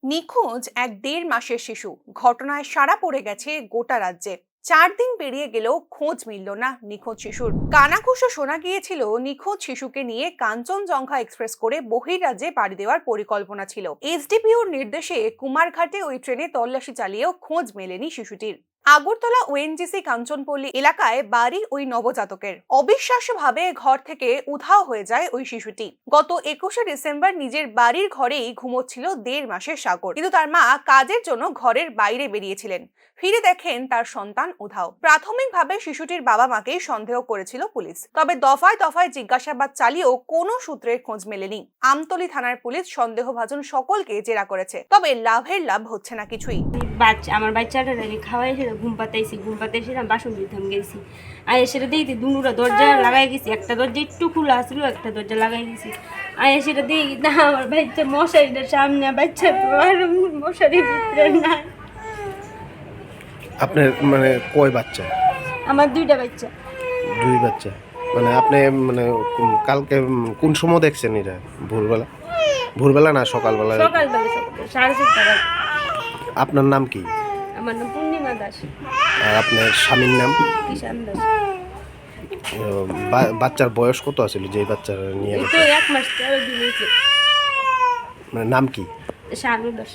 নিখোঁজ এক ১.৫ মাসের শিশু ঘটনায় সাড়া পড়ে গেছে গোটা রাজ্যে। ৪ দিন পেরিয়ে গেলেও খোঁজ মিলল না নিখোঁজ শিশুর। কানাঘুষো শোনা গিয়েছিল নিখোঁজ শিশুকে নিয়ে কাঞ্চনজঙ্ঘা এক্সপ্রেস করে বহির্রাজ্যে পাড়ি দেওয়ার পরিকল্পনা ছিল। এসডিপিওর নির্দেশে কুমারঘাটে ওই ট্রেনে তল্লাশি চালিয়েও খোঁজ মেলেনি শিশুটির। আগরতলা ওএনজিসি কাঞ্চনপল্লী এলাকায় বাড়ি ওই নবজাতকের। অবিশ্বাস্যভাবে ঘর থেকে উধাও হয়ে যায় ওই শিশুটি। গত ২১শে ডিসেম্বর নিজের বাড়ির ঘরেই ঘুমোচ্ছিল ১.৫ মাসের সাগর, কিন্তু তার মা কাজের জন্য ঘরের বাইরে বেরিয়েছিলেন। ফিরে দেখেন তার সন্তান উধাও। প্রাথমিকভাবে শিশুটির বাবা মাকেই সন্দেহ করেছিল পুলিশ, তবে দফায় দফায় জিজ্ঞাসাবাদ চালিয়েও কোনো সূত্রের খোঁজ মেলেনি। আমতলী থানার পুলিশ সন্দেহভাজন সকলকে জেরা করেছে, তবে লাভের লাভ হচ্ছে না কিছুই। আমার বাচ্চাটা খাওয়াই ঘুম পাতাইছিলাম, বাসন দিতাম গেছি। আর সেটা দেখি দুনুরা দরজা লাগাই গেছি, একটা দরজা একটু খোলা আসলো, একটা দরজা লাগাই গেছি। আর সেটা দেখি না আমার বাচ্চা মশারিটার সামনে, বাচ্চা তো আর মশারির ভিতরে নাই। আপনার মানে কয় বাচ্চা? আমার 2টা বাচ্চা। 2 বাচ্চা। মানে আপনি মানে কালকে কোন সময় দেখছেন এটা? ভোরবেলা? ভোরবেলা না সকালবেলা? সকালবেলা 4:30। আপনার নাম কি? আমার নাম পূর্ণিমা দাস। আর আপনার স্বামীর নাম? কিষান দাস। বাচ্চার বয়স কত আছিল যে বাচ্চা নিয়ে? তো 1 মাস 13 দিন হয়েছে। মানে নাম কি? শানু দাস।